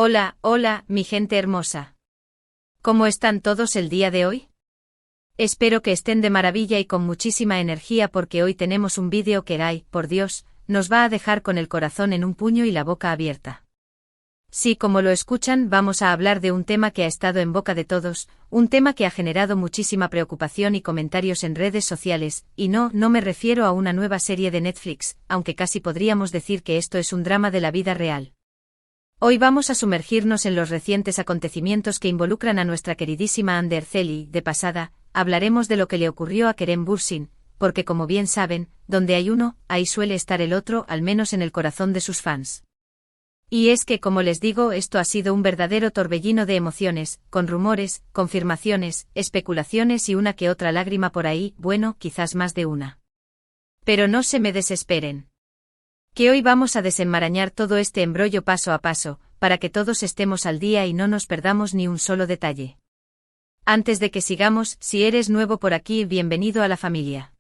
Hola, hola, mi gente hermosa. ¿Cómo están todos el día de hoy? Espero que estén de maravilla y con muchísima energía porque hoy tenemos un vídeo que, ay, por Dios, nos va a dejar con el corazón en un puño y la boca abierta. Sí, como lo escuchan, vamos a hablar de un tema que ha estado en boca de todos, un tema que ha generado muchísima preocupación y comentarios en redes sociales, y no me refiero a una nueva serie de Netflix, aunque casi podríamos decir que esto es un drama de la vida real. Hoy vamos a sumergirnos en los recientes acontecimientos que involucran a nuestra queridísima Hande Erçel y, de pasada, hablaremos de lo que le ocurrió a Kerem Bürsin, porque como bien saben, donde hay uno, ahí suele estar el otro, al menos en el corazón de sus fans. Y es que, como les digo, esto ha sido un verdadero torbellino de emociones, con rumores, confirmaciones, especulaciones y una que otra lágrima por ahí, bueno, quizás más de una. Pero no se me desesperen. Que hoy vamos a desenmarañar todo este embrollo paso a paso, para que todos estemos al día y no nos perdamos ni un solo detalle. Antes de que sigamos, si eres nuevo por aquí, bienvenido a la familia.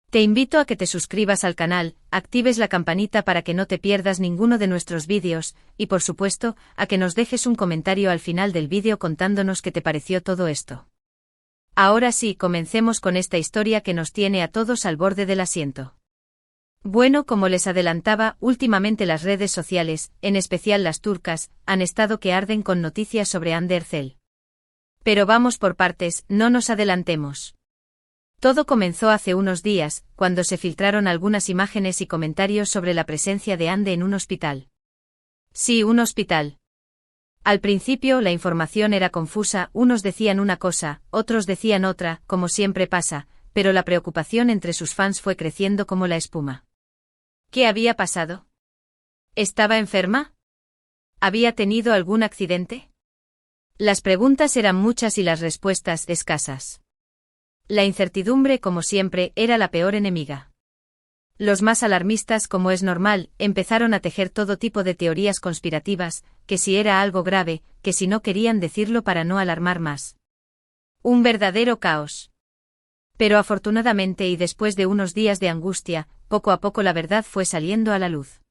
Te invito a que te suscribas al canal, actives la campanita para que no te pierdas ninguno de nuestros vídeos, y por supuesto, a que nos dejes un comentario al final del vídeo contándonos qué te pareció todo esto. Ahora sí, comencemos con esta historia que nos tiene a todos al borde del asiento. Bueno, como les adelantaba, últimamente las redes sociales, en especial las turcas, han estado que arden con noticias sobre Hande Erçel. Pero vamos por partes, no nos adelantemos. Todo comenzó hace unos días, cuando se filtraron algunas imágenes y comentarios sobre la presencia de Hande en un hospital. Sí, un hospital. Al principio la información era confusa, unos decían una cosa, otros decían otra, como siempre pasa, pero la preocupación entre sus fans fue creciendo como la espuma. ¿Qué había pasado? ¿Estaba enferma? ¿Había tenido algún accidente? Las preguntas eran muchas y las respuestas escasas. La incertidumbre, como siempre, era la peor enemiga. Los más alarmistas, como es normal, empezaron a tejer todo tipo de teorías conspirativas, que si era algo grave, que si no querían decirlo para no alarmar más. Un verdadero caos. Pero afortunadamente y después de unos días de angustia, poco a poco la verdad fue saliendo a la luz.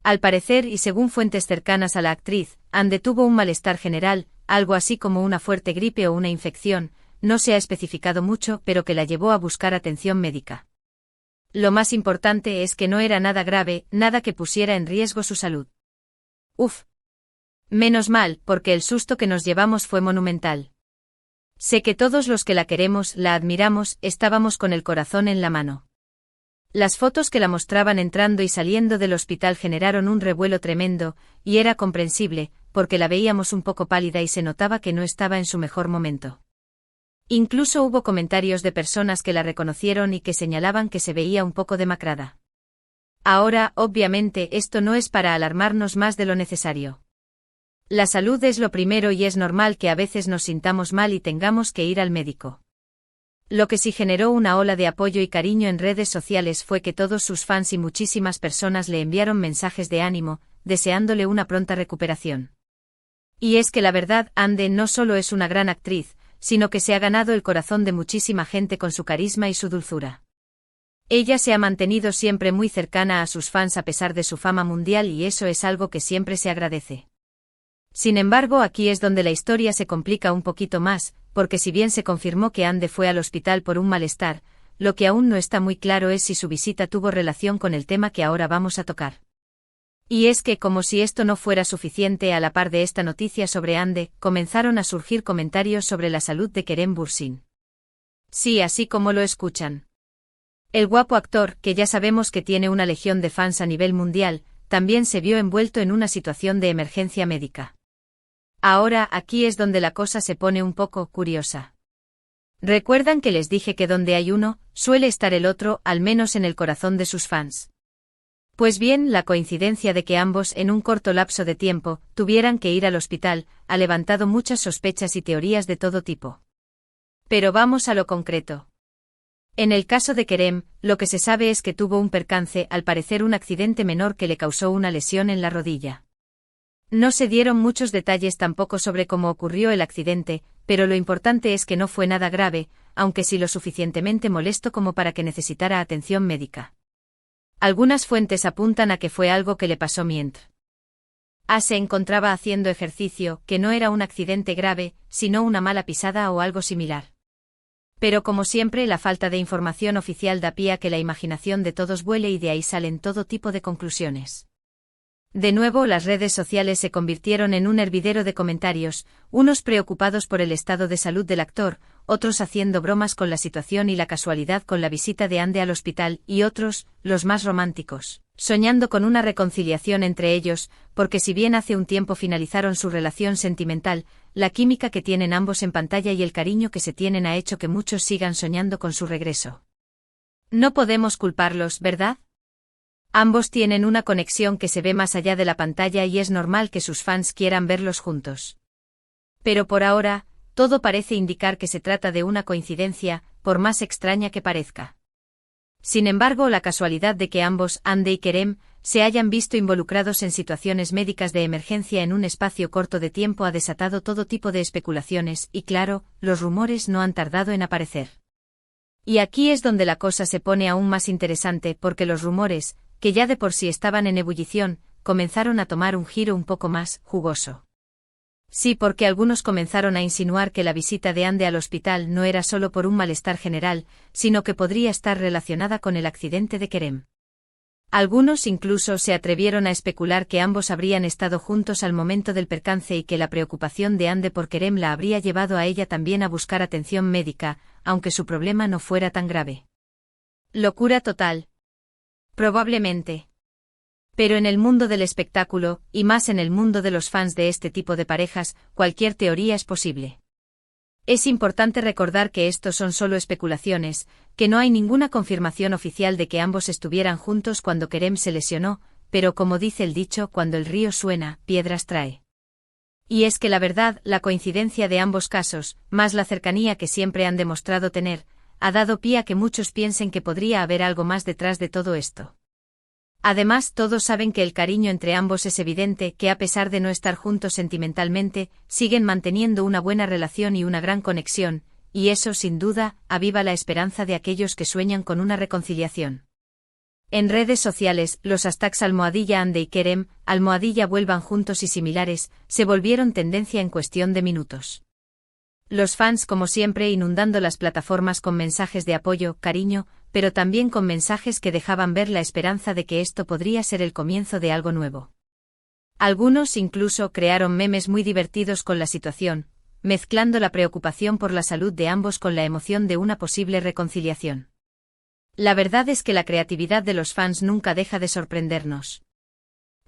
Al parecer y según fuentes cercanas a la actriz, Hande tuvo un malestar general, algo así como una fuerte gripe o una infección, no se ha especificado mucho, pero que la llevó a buscar atención médica. Lo más importante es que no era nada grave, nada que pusiera en riesgo su salud. Uf. Menos mal, porque el susto que nos llevamos fue monumental. Sé que todos los que la queremos, la admiramos, estábamos con el corazón en la mano. Las fotos que la mostraban entrando y saliendo del hospital generaron un revuelo tremendo, y era comprensible, porque la veíamos un poco pálida y se notaba que no estaba en su mejor momento. Incluso hubo comentarios de personas que la reconocieron y que señalaban que se veía un poco demacrada. Ahora, obviamente, esto no es para alarmarnos más de lo necesario. La salud es lo primero y es normal que a veces nos sintamos mal y tengamos que ir al médico. Lo que sí generó una ola de apoyo y cariño en redes sociales fue que todos sus fans y muchísimas personas le enviaron mensajes de ánimo, deseándole una pronta recuperación. Y es que la verdad, Hande no solo es una gran actriz, sino que se ha ganado el corazón de muchísima gente con su carisma y su dulzura. Ella se ha mantenido siempre muy cercana a sus fans a pesar de su fama mundial y eso es algo que siempre se agradece. Sin embargo, aquí es donde la historia se complica un poquito más, porque si bien se confirmó que Hande fue al hospital por un malestar, lo que aún no está muy claro es si su visita tuvo relación con el tema que ahora vamos a tocar. Y es que, como si esto no fuera suficiente, a la par de esta noticia sobre Hande, comenzaron a surgir comentarios sobre la salud de Kerem Bürsin. Sí, así como lo escuchan. El guapo actor, que ya sabemos que tiene una legión de fans a nivel mundial, también se vio envuelto en una situación de emergencia médica. Ahora, aquí es donde la cosa se pone un poco curiosa. ¿Recuerdan que les dije que donde hay uno, suele estar el otro, al menos en el corazón de sus fans? Pues bien, la coincidencia de que ambos en un corto lapso de tiempo tuvieran que ir al hospital ha levantado muchas sospechas y teorías de todo tipo. Pero vamos a lo concreto. En el caso de Kerem, lo que se sabe es que tuvo un percance, al parecer un accidente menor que le causó una lesión en la rodilla. No se dieron muchos detalles tampoco sobre cómo ocurrió el accidente, pero lo importante es que no fue nada grave, aunque sí lo suficientemente molesto como para que necesitara atención médica. Algunas fuentes apuntan a que fue algo que le pasó mientras A se encontraba haciendo ejercicio, que no era un accidente grave, sino una mala pisada o algo similar. Pero como siempre, la falta de información oficial da pie a que la imaginación de todos vuele y de ahí salen todo tipo de conclusiones. De nuevo, las redes sociales se convirtieron en un hervidero de comentarios, unos preocupados por el estado de salud del actor, otros haciendo bromas con la situación y la casualidad con la visita de Andy al hospital, y otros, los más románticos, soñando con una reconciliación entre ellos, porque si bien hace un tiempo finalizaron su relación sentimental, la química que tienen ambos en pantalla y el cariño que se tienen ha hecho que muchos sigan soñando con su regreso. No podemos culparlos, ¿verdad? Ambos tienen una conexión que se ve más allá de la pantalla y es normal que sus fans quieran verlos juntos. Pero por ahora, todo parece indicar que se trata de una coincidencia, por más extraña que parezca. Sin embargo, la casualidad de que ambos, Andy y Kerem, se hayan visto involucrados en situaciones médicas de emergencia en un espacio corto de tiempo ha desatado todo tipo de especulaciones y claro, los rumores no han tardado en aparecer. Y aquí es donde la cosa se pone aún más interesante porque los rumores, que ya de por sí estaban en ebullición, comenzaron a tomar un giro un poco más jugoso. Sí, porque algunos comenzaron a insinuar que la visita de Andy al hospital no era solo por un malestar general, sino que podría estar relacionada con el accidente de Kerem. Algunos incluso se atrevieron a especular que ambos habrían estado juntos al momento del percance y que la preocupación de Andy por Kerem la habría llevado a ella también a buscar atención médica, aunque su problema no fuera tan grave. Locura total. Probablemente. Pero en el mundo del espectáculo, y más en el mundo de los fans de este tipo de parejas, cualquier teoría es posible. Es importante recordar que estos son solo especulaciones, que no hay ninguna confirmación oficial de que ambos estuvieran juntos cuando Kerem se lesionó, pero como dice el dicho, cuando el río suena, piedras trae. Y es que la verdad, la coincidencia de ambos casos, más la cercanía que siempre han demostrado tener, ha dado pie a que muchos piensen que podría haber algo más detrás de todo esto. Además, todos saben que el cariño entre ambos es evidente, que a pesar de no estar juntos sentimentalmente, siguen manteniendo una buena relación y una gran conexión, y eso, sin duda, aviva la esperanza de aquellos que sueñan con una reconciliación. En redes sociales, los hashtags #Andy y Kerem, #vuelvan juntos y similares, se volvieron tendencia en cuestión de minutos. Los fans, como siempre, inundando las plataformas con mensajes de apoyo, cariño, pero también con mensajes que dejaban ver la esperanza de que esto podría ser el comienzo de algo nuevo. Algunos incluso crearon memes muy divertidos con la situación, mezclando la preocupación por la salud de ambos con la emoción de una posible reconciliación. La verdad es que la creatividad de los fans nunca deja de sorprendernos.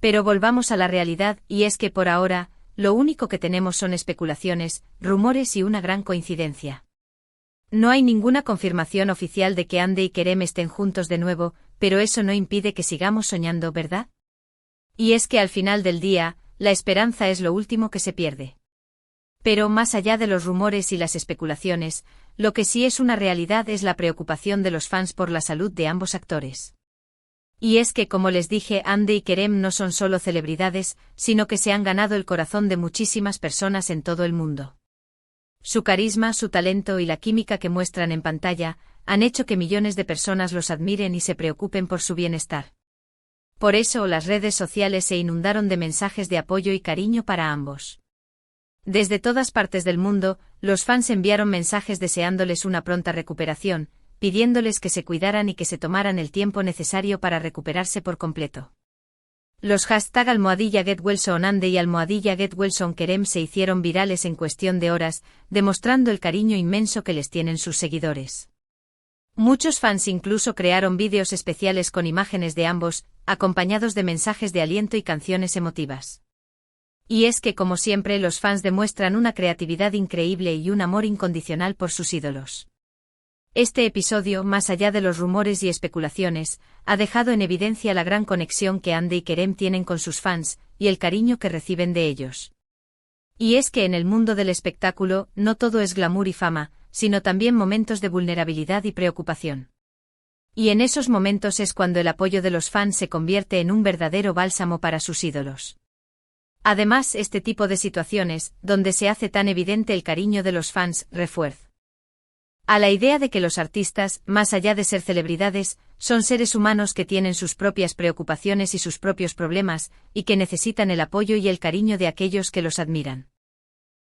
Pero volvamos a la realidad, y es que por ahora, lo único que tenemos son especulaciones, rumores y una gran coincidencia. No hay ninguna confirmación oficial de que Andy y Kerem estén juntos de nuevo, pero eso no impide que sigamos soñando, ¿verdad? Y es que al final del día, la esperanza es lo último que se pierde. Pero más allá de los rumores y las especulaciones, lo que sí es una realidad es la preocupación de los fans por la salud de ambos actores. Y es que, como les dije, Andy y Kerem no son solo celebridades, sino que se han ganado el corazón de muchísimas personas en todo el mundo. Su carisma, su talento y la química que muestran en pantalla, han hecho que millones de personas los admiren y se preocupen por su bienestar. Por eso las redes sociales se inundaron de mensajes de apoyo y cariño para ambos. Desde todas partes del mundo, los fans enviaron mensajes deseándoles una pronta recuperación, pidiéndoles que se cuidaran y que se tomaran el tiempo necesario para recuperarse por completo. Los hashtag #GetWellSoonAndy y #GetWellSoonKerem se hicieron virales en cuestión de horas, demostrando el cariño inmenso que les tienen sus seguidores. Muchos fans incluso crearon vídeos especiales con imágenes de ambos, acompañados de mensajes de aliento y canciones emotivas. Y es que, como siempre, los fans demuestran una creatividad increíble y un amor incondicional por sus ídolos. Este episodio, más allá de los rumores y especulaciones, ha dejado en evidencia la gran conexión que Andy y Kerem tienen con sus fans, y el cariño que reciben de ellos. Y es que en el mundo del espectáculo, no todo es glamour y fama, sino también momentos de vulnerabilidad y preocupación. Y en esos momentos es cuando el apoyo de los fans se convierte en un verdadero bálsamo para sus ídolos. Además, este tipo de situaciones, donde se hace tan evidente el cariño de los fans, refuerza A la idea de que los artistas, más allá de ser celebridades, son seres humanos que tienen sus propias preocupaciones y sus propios problemas, y que necesitan el apoyo y el cariño de aquellos que los admiran.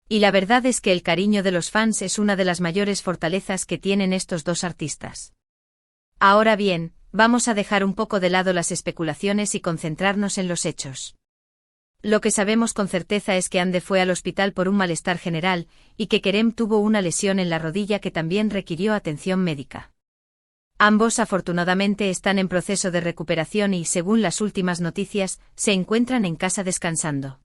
Y la verdad es que el cariño de los fans es una de las mayores fortalezas que tienen estos dos artistas. Ahora bien, vamos a dejar un poco de lado las especulaciones y concentrarnos en los hechos. Lo que sabemos con certeza es que Ande fue al hospital por un malestar general, y que Kerem tuvo una lesión en la rodilla que también requirió atención médica. Ambos afortunadamente están en proceso de recuperación y, según las últimas noticias, se encuentran en casa descansando.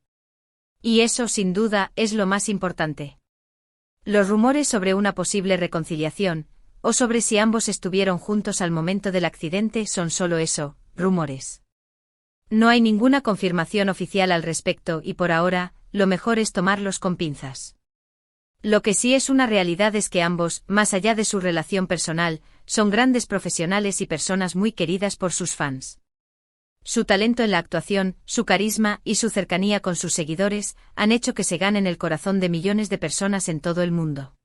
Y eso, sin duda, es lo más importante. Los rumores sobre una posible reconciliación, o sobre si ambos estuvieron juntos al momento del accidente, son solo eso, rumores. No hay ninguna confirmación oficial al respecto y por ahora, lo mejor es tomarlos con pinzas. Lo que sí es una realidad es que ambos, más allá de su relación personal, son grandes profesionales y personas muy queridas por sus fans. Su talento en la actuación, su carisma y su cercanía con sus seguidores han hecho que se ganen el corazón de millones de personas en todo el mundo.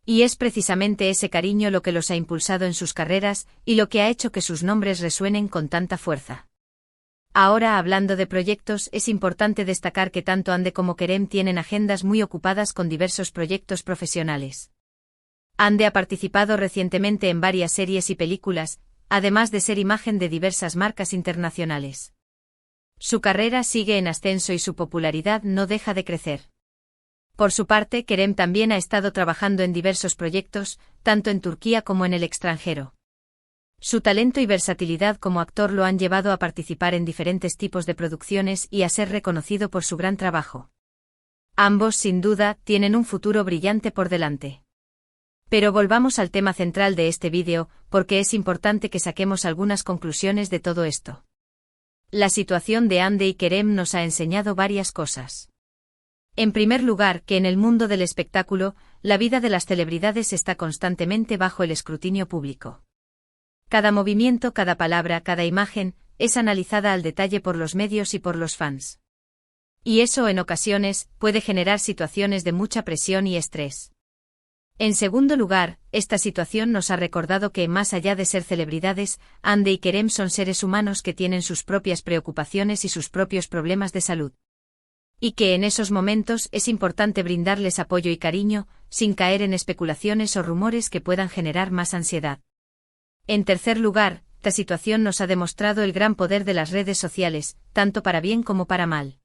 Y es precisamente ese cariño lo que los ha impulsado en sus carreras y lo que ha hecho que sus nombres resuenen con tanta fuerza. Ahora, hablando de proyectos, es importante destacar que tanto Ande como Kerem tienen agendas muy ocupadas con diversos proyectos profesionales. Ande ha participado recientemente en varias series y películas, además de ser imagen de diversas marcas internacionales. Su carrera sigue en ascenso y su popularidad no deja de crecer. Por su parte, Kerem también ha estado trabajando en diversos proyectos, tanto en Turquía como en el extranjero. Su talento y versatilidad como actor lo han llevado a participar en diferentes tipos de producciones y a ser reconocido por su gran trabajo. Ambos, sin duda, tienen un futuro brillante por delante. Pero volvamos al tema central de este vídeo, porque es importante que saquemos algunas conclusiones de todo esto. La situación de Ande y Kerem nos ha enseñado varias cosas. En primer lugar, que en el mundo del espectáculo, la vida de las celebridades está constantemente bajo el escrutinio público. Cada movimiento, cada palabra, cada imagen, es analizada al detalle por los medios y por los fans. Y eso, en ocasiones, puede generar situaciones de mucha presión y estrés. En segundo lugar, esta situación nos ha recordado que, más allá de ser celebridades, Ande y Kerem son seres humanos que tienen sus propias preocupaciones y sus propios problemas de salud. Y que en esos momentos es importante brindarles apoyo y cariño, sin caer en especulaciones o rumores que puedan generar más ansiedad. En tercer lugar, esta situación nos ha demostrado el gran poder de las redes sociales, tanto para bien como para mal.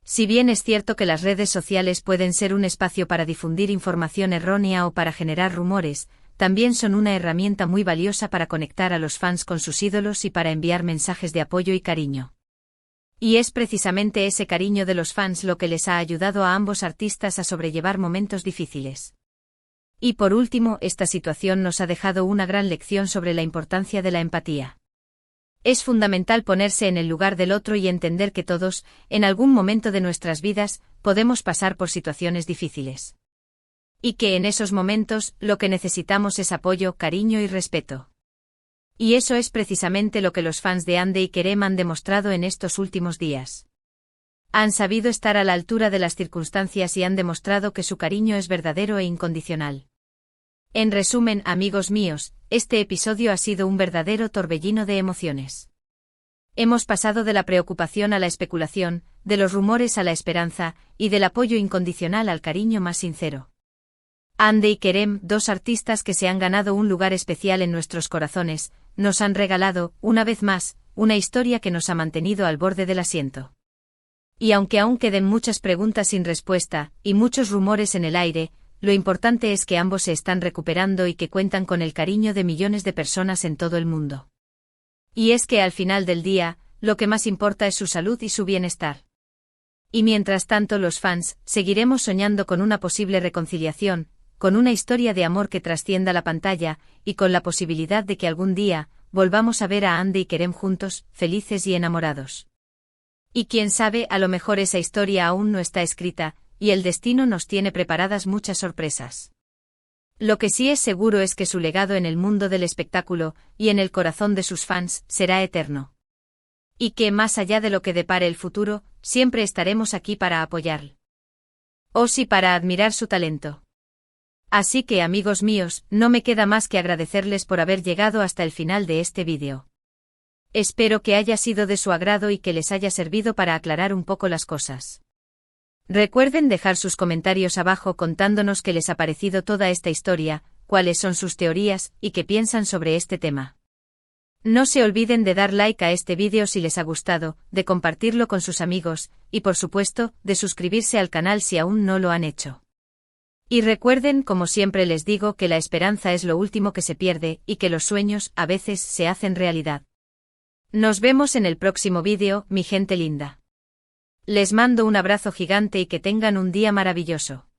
Si bien es cierto que las redes sociales pueden ser un espacio para difundir información errónea o para generar rumores, también son una herramienta muy valiosa para conectar a los fans con sus ídolos y para enviar mensajes de apoyo y cariño. Y es precisamente ese cariño de los fans lo que les ha ayudado a ambos artistas a sobrellevar momentos difíciles. Y por último, esta situación nos ha dejado una gran lección sobre la importancia de la empatía. Es fundamental ponerse en el lugar del otro y entender que todos, en algún momento de nuestras vidas, podemos pasar por situaciones difíciles. Y que en esos momentos, lo que necesitamos es apoyo, cariño y respeto. Y eso es precisamente lo que los fans de Ande y Kerem han demostrado en estos últimos días. Han sabido estar a la altura de las circunstancias y han demostrado que su cariño es verdadero e incondicional. En resumen, amigos míos, este episodio ha sido un verdadero torbellino de emociones. Hemos pasado de la preocupación a la especulación, de los rumores a la esperanza, y del apoyo incondicional al cariño más sincero. Ande y Kerem, dos artistas que se han ganado un lugar especial en nuestros corazones, nos han regalado, una vez más, una historia que nos ha mantenido al borde del asiento. Y aunque aún queden muchas preguntas sin respuesta, y muchos rumores en el aire, lo importante es que ambos se están recuperando y que cuentan con el cariño de millones de personas en todo el mundo. Y es que al final del día, lo que más importa es su salud y su bienestar. Y mientras tanto los fans, seguiremos soñando con una posible reconciliación, con una historia de amor que trascienda la pantalla, y con la posibilidad de que algún día, volvamos a ver a Ande y Kerem juntos, felices y enamorados. Y quién sabe, a lo mejor esa historia aún no está escrita, y el destino nos tiene preparadas muchas sorpresas. Lo que sí es seguro es que su legado en el mundo del espectáculo, y en el corazón de sus fans, será eterno. Y que, más allá de lo que depare el futuro, siempre estaremos aquí para apoyarlo. O sí, para admirar su talento. Así que amigos míos, no me queda más que agradecerles por haber llegado hasta el final de este vídeo. Espero que haya sido de su agrado y que les haya servido para aclarar un poco las cosas. Recuerden dejar sus comentarios abajo contándonos qué les ha parecido toda esta historia, cuáles son sus teorías y qué piensan sobre este tema. No se olviden de dar like a este vídeo si les ha gustado, de compartirlo con sus amigos, y por supuesto, de suscribirse al canal si aún no lo han hecho. Y recuerden, como siempre les digo, que la esperanza es lo último que se pierde, y que los sueños, a veces, se hacen realidad. Nos vemos en el próximo vídeo, mi gente linda. Les mando un abrazo gigante y que tengan un día maravilloso.